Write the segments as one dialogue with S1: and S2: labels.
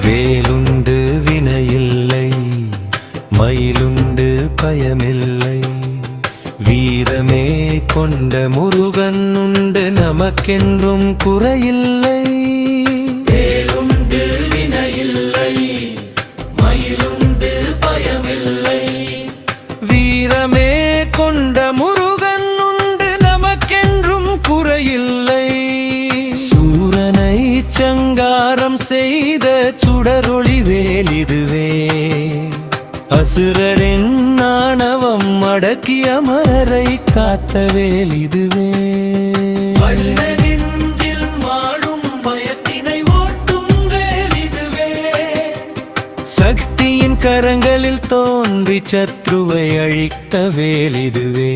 S1: வேலுண்டு வினையில்லை, மயிலுண்டு பயமில்லை, வீரமே கொண்ட முருகன் உண்டு நமக்கென்றும் குறையில்லை. வேலுண்டு வினையில்லை, மயிலுண்டு பயமில்லை, வீரமே கொண்ட முருகன் உண்டு நமக்கென்றும் குறையில்லை. சூரனை சங்காரம் செய்த சுடரொளி வேலிதுவே, அசுரரின் ஆணவம் அடக்கிய அமரரை காத்த வேலிதுவே. வள்ளலில் வாழும் பயத்தினை ஓட்டும் வேலிதுவே, சக்தியின் கரங்களில் தோன்றி சத்ருவை அழித்த வேலிதுவே.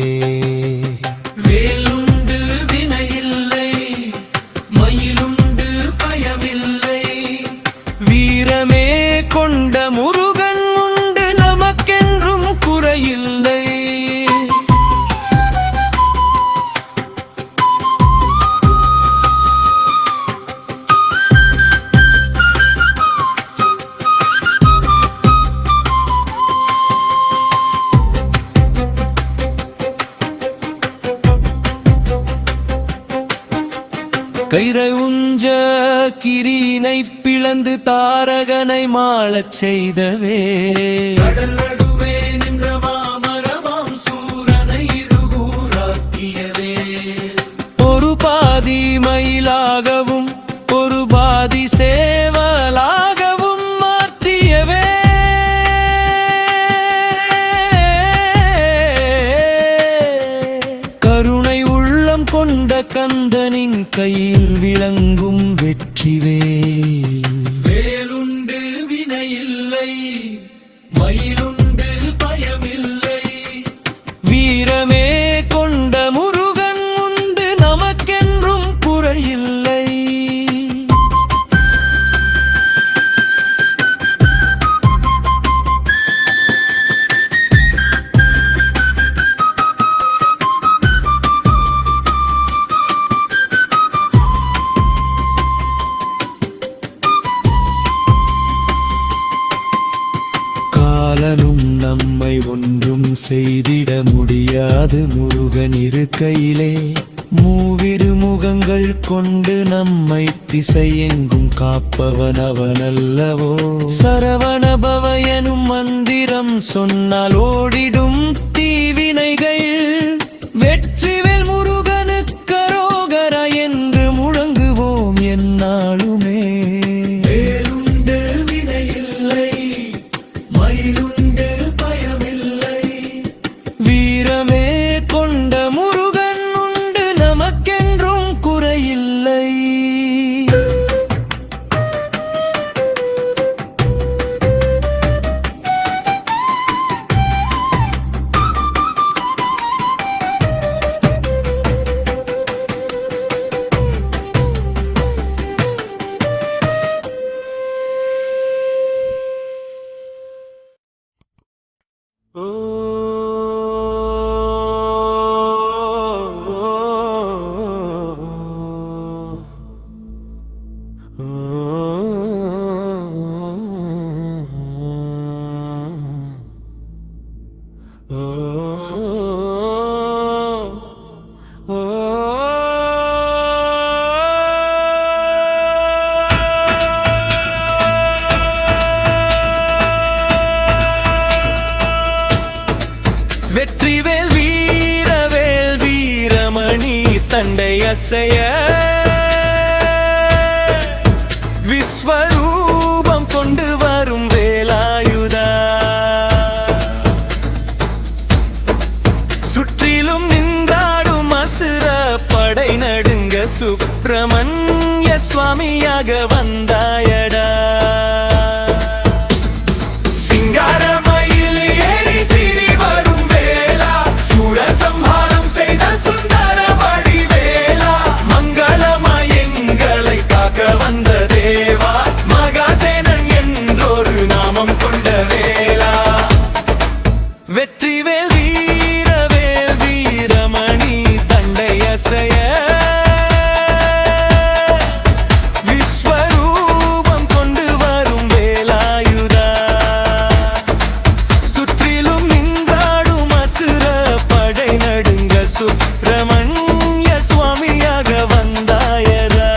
S1: வேலுண்டு வினையில்லை, மயிலுண்டு பயமில்லை, வீரமே கொண்ட முருகன் உண்டு நமக்கென்றும் குறையில்லை. கயிறை உஞ்ச கிரீனை பிளந்து தாரகனை மாளச் செய்தவே, கடல் நடுவே நின்ற மாமரமாம் சூரனை இருகூறாக்கியவே. ஒரு பாதி மயிலாகவும் ஒரு பாதி சேவலாகவும் மாற்றியவே. கருணை உள்ளம் கொண்ட கந்தனின் கையில் விளங்கும் வெற்றிவேல். வேலுண்டு வினையில்லை, மயிலுண்டு பயமில்லை, வீரமே கொண்ட முருகன் உண்டு நமக்கென்றும் குறையில்லை. காலனும் நம்மை ஒன்றும் செய்திட முடியாது முருகன் இருக்கையிலே. மூவிரு முகங்கள் கொண்டு நம்மை திசையெங்கும் காப்பவன் அவனல்லவோ. சரவணபவ எனும் மந்திரம் சொன்னால் ஓடிடும் தீவினைகள். வெற்றிவேல் முருகனுக்கு அரோகரா என்று முழங்குவோம் எந்நாளுமே. வேலுண்டு வினையில்லை, மயிலுண்டு பயமில்லை, வீரமே கொண்ட முருகன் உண்டு நமக்கென்றும் குறையில்லை. வெற்றிவேல் வீரவேல் வீரமணி தண்டை அசைய விஸ்வரூபம் கொண்டு வரும் வேலாயுதா. சுற்றிலும் நின்றாடும் அசுர படை நடுங்க சுப்பிரமணிய சுப்பிரமணிய சுவாமியாக வந்தாயடா. சிங்காரமயில் ஏறி சீறி வரும் வேளா, சூரசம்ஹாரம் செய்த சுந்தர வடிவேலா, மங்களமாய் எங்களை காக்க வந்த தேவா, மகாசேனன் என்றொரு நாமம் கொண்ட வேலா. வெற்றிவேல் வீரவேல் வீரமணி தண்டை அசைய, விஸ்வரூபம் கொண்டு வரும் வேலாயுதா, சுற்றிலும் நின்றாடும் அசுர படை நடுங்க, சுப்பிரமணிய சுவாமியாக வந்தாயடா.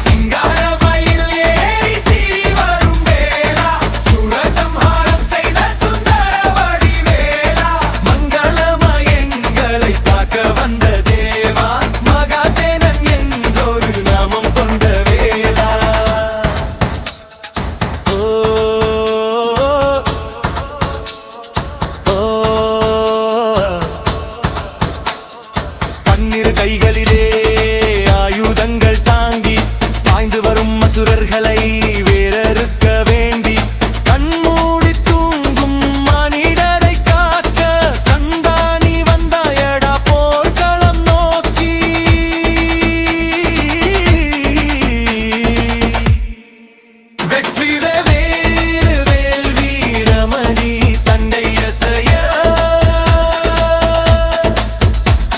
S1: சிங்காரமயில் ஏறி சீறி வரும் வேளா, சூரசம்ஹாரம் செய்த சுந்தர வடிவேலா, மங்களமாய் எங்களை காக்க வந்த தேவா, மகாசேனன் என்றொரு நாமம் கொண்ட வேலா. ஓ ஓ, பன்னிரு கைகளிலே ஆயுதங்கள் தாங்கி பாய்ந்து வரும் அசுரர்களை வேறறுக்க வேண்டி, கண்மூடி தூங்கும் மனிதரை காக்க கந்தானி வந்தாயடா போர்க்களம் நோக்கி. வெற்றிவேல் வீரவேல் வீரமணி தண்டை அசைய,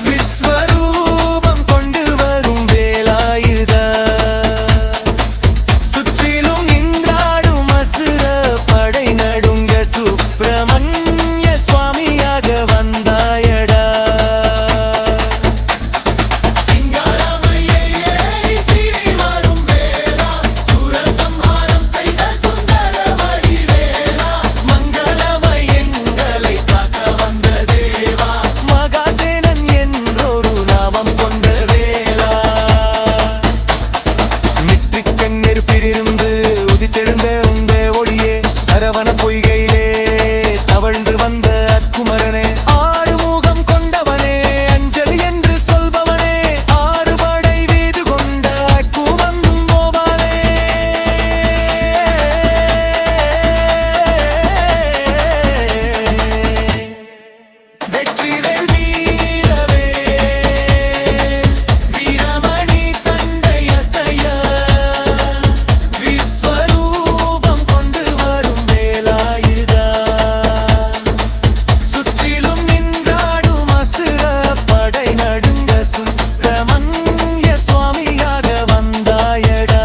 S1: விஸ்வரூபம் கொண்டு வரும் வேலாயுதா, சுற்றிலும் நின்றாடும் அசுர படை நடுங்க, சுப்பிரமணிய சுவாமியாக வந்தாயடா. சிங்காரமயில் ஏறி சீறி வரும் வேளா, சூரசம்ஹாரம் செய்த சுந்தர வடிவேலா, மங்களமாய் எங்களை காக்க வந்த தேவா, மகாசேனன் என்றொரு நாமம் கொண்ட வேலா. நெற்றிக்கண் நெருப்பிலிருந்து உதித்தெழுந்த உந்த ஒளியே, சரவண பொய்கையிலே தவழ்ந்து வந்த அற்குமரனே, ஆறுமுகம் கொண்டவனே, அஞ்சலி என்று சொல்பவனே, ஆறுபடை வீது கொண்ட அக்குவந்தோவனே. வெற்றிவேல் வீரவேல் வீரமணி தண்டை அசைய, விஸ்வரூபம் கொண்டு வரும் வேலாயுதா, சுற்றிலும் நின்றாடும் அசுர படை நடுங்க, சுப்பிரமணிய சுவாமியாக வந்தாயடா.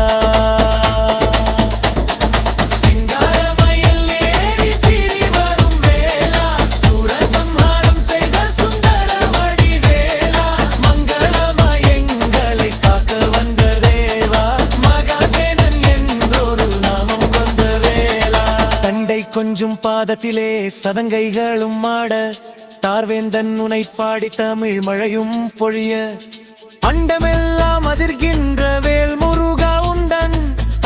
S1: சிங்காரமயில் ஏறி சீறி வரும் வேளா, சூரசம்ஹாரம் செய்த சுந்தர வடிவேலா, மங்களமாய் எங்களை காக்க வந்த தேவா, மகாசேனன் என்றொரு நாமம் கொண்ட வேலா. தண்டை கொஞ்சும் பாதத்திலே சதங்கைகளும் ஆட, தார்வேந்தன் உனை பாடி தமிழ் மழையும் பொழிய, அண்டமெல்லாம் அதிர்கின்ற வேல் முருகா உந்தன்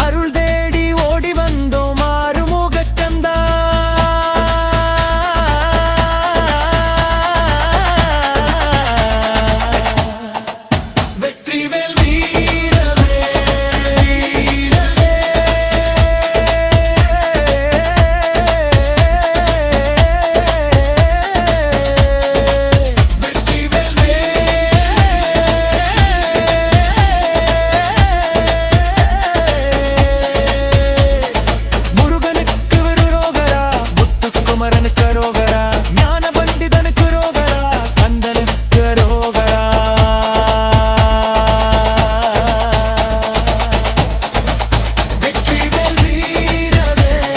S1: அருள் தேடி ஓடி வந்தோம் ஆறுமுகச் சந்தா. வெற்றிவேல் முருகனுக்கு விருரோகரா, முத்துக்குமரனுக்கு ரோகரா, ஞான பண்டிதனுக்கு ரோகரா, கந்தனுக்கு ரோகரா. வெற்றிவேல் வீரவேல்.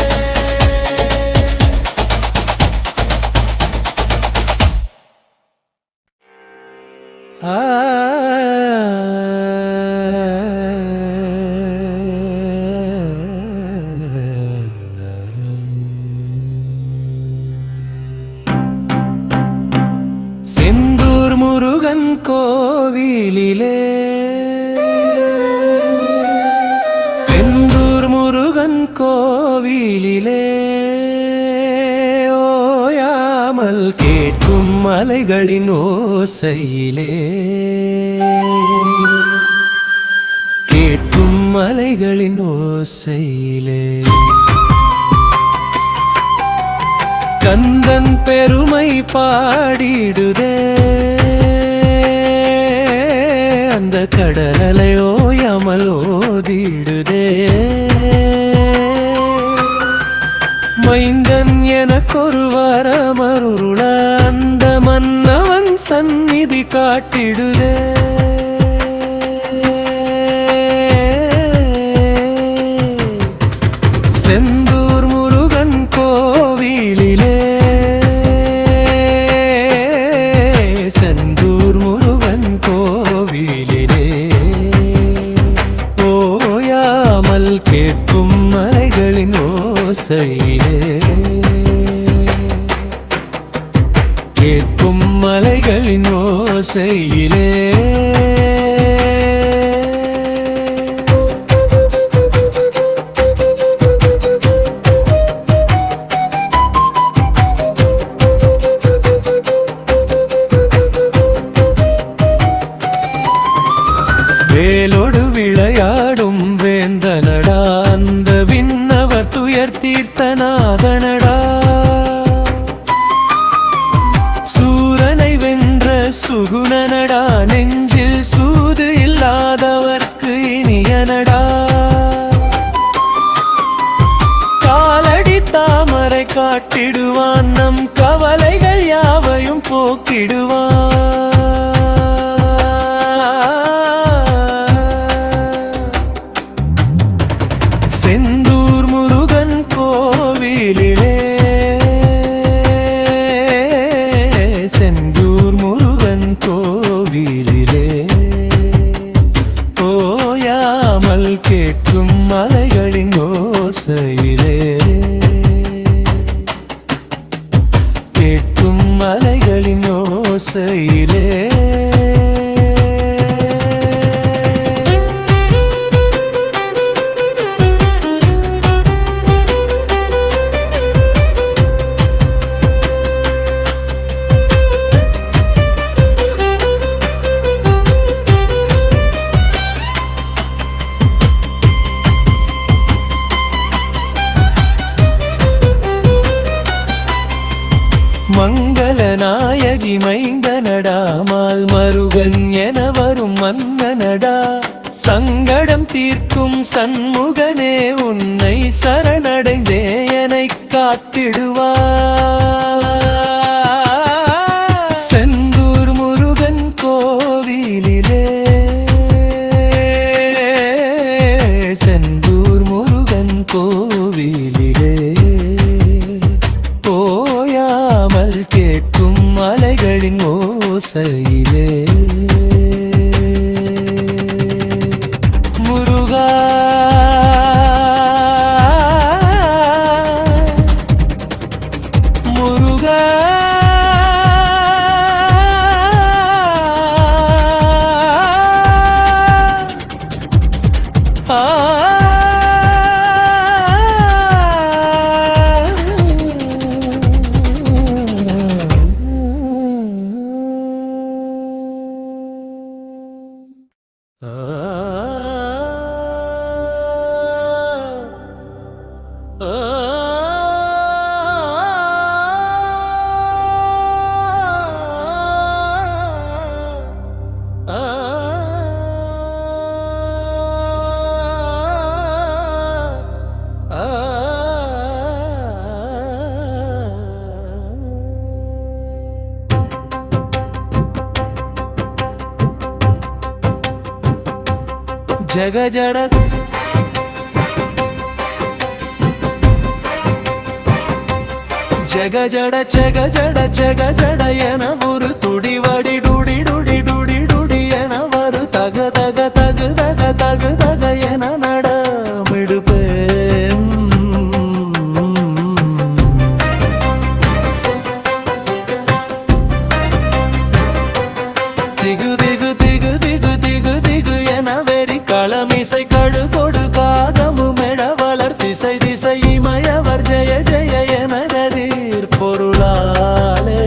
S1: செந்தூர் முருகன் கோவிலிலே, செந்தூர் முருகன் கோவிலிலே ஓயாமல் கேட்கும் அலைகளின் ஓசையிலே கேட்கும் அலைகளின் ஓசையிலே கந்தன் பெருமை பாடிடுதே அந்த கடலையோயாமல் ஓதிடுதே மைந்தன் எனக்கொரு வரமருள அந்த மன்னவன் சந்நிதி காட்டிடுதே செந்தூர் முருகன் கோவிலிலே செந்தூர் முருகன் கோவிலிலே ஓயாமல் கேட்கும் மலைகளின் ஓசையிலே கேட்கும் மலைகளின் ஓசையிலே வேலோடு விளையாடும் வேந்தனடா அந்த விண்ணவர் துயர் தீர்த்தநாதனடா சூரனை வென்ற சுகுணனடா நெஞ்சில் சூது இல்லாதவர்க்கு இனியனடா காலடி தாமரை காட்டிடுவான் நம் கவலைகள் யாவையும் போக்கிடுவான் செந்தூர் முருகன் கோவிலிலே செந்தூர் முருகன் கோவிலிலே ஓயாமல் கேட்கும் மலைகளின் ஓசையிலே கேட்கும் மலைகளின் ஓசையிலே மங்கள நாயகி மைந்தனடா மால் மருகன் என வரும் மன்னனடா சங்கடம் தீர்க்கும் சண்முகனே உன்னை சரணடைந்தே என்னை காத்திடுவார் செந்தூர் முருகன் கோவிலிலே செந்தூர் முருகன் கோவிலிலே ஓயாமல் கேட்கும் மலைகளின் ஓசையிலே முருகா முருகா ஜக ஜட ஜக ஜட ஜக ஜட ஜக ஜட என ஒரு துடி வடி டுடி டுடி டுடி டுடி என வரு தக தக தகு தக தகு தக என நடமிடுப்பேன் திகு திகு திகு திகு திகு திகு என வெறி களமிசை கடு கொடு காதமு மெட வளர் திசை திசை இமயவர் ஜெய ஜெய என கரீர் பொருளாலே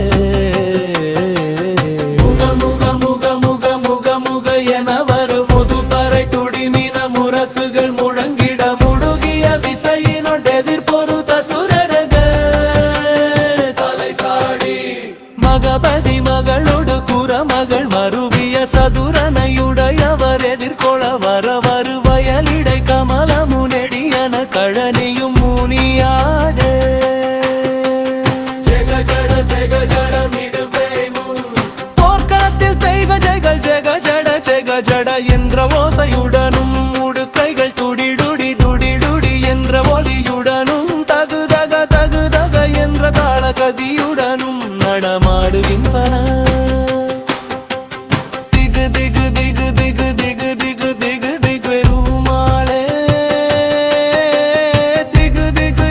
S1: ஓசையுடனும் உடுக்கைகள் துடி டுடி டுடி டுடி என்ற ஒலியுடனும் தகு தக தகு தக என்ற தாளகதியுடனும் நடமாடுகின்றன. திகு திகு திகு திகு திகு திகு திகு திகு பெருமாளே திகு திகு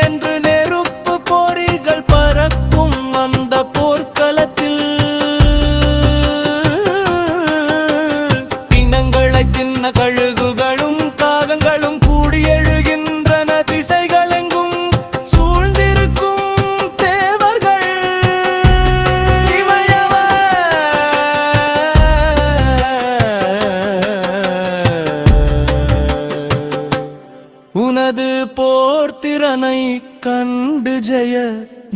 S1: என்று நெருப்பு பொறிகள் பறக்கும் அந்த போர்க்களத்தில் பிணங்களை தின்ன கழுகுகளும் காகங்களும் கூடி எழுகின்றன. திசைகளெங்கும் சூழ்ந்திருக்கும் தேவர்கள் உனது போர்த்திறனை கண்டு ஜெய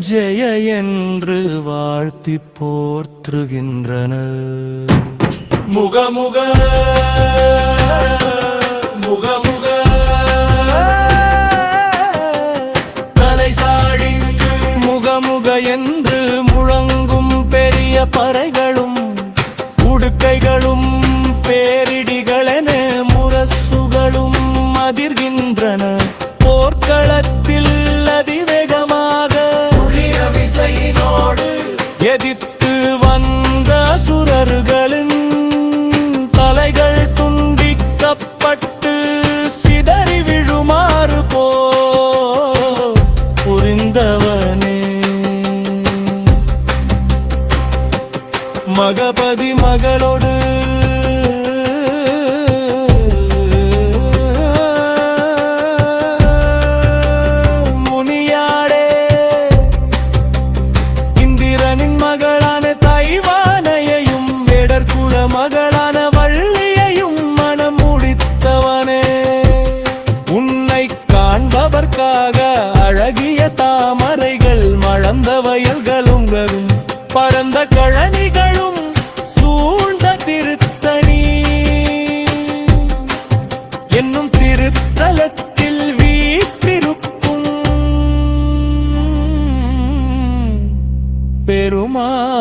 S1: ஜெய என்று வாழ்த்தி போற்றுகின்றனர். முகமுக முகமுக தலை சாடிக்கு முகமுக என்று முழங்கும் பெரிய பறைகளும் உடுக்கைகளும் பேரிடிகளென முரசுகளும் அதிர்கின்றன. போர்க்களத்தில் அதிவேகமாக விசையினோடு எதிர்த்து வந்த அசுரர்களின் தலைகள் துண்டிக்கப்பட்டு சிதறி விழுமாறு புரிந்தவனே மகபதி மகளோடு முனியாடே இந்திரனின் மகளான தைவானையையும் வேடர்குல மகளான வள்ளியையும் மனம் முடித்தவனே உன்னை காண்பவர்க்காக அழகிய தாமரைகள் மலர்ந்த வயல்களும் வரும் பரந்த கழனிகளும் சூழ்ந்த திருத்தணி என்னும் திருத்தலத்தில் வீற்றிருக்கும் பெருமாள்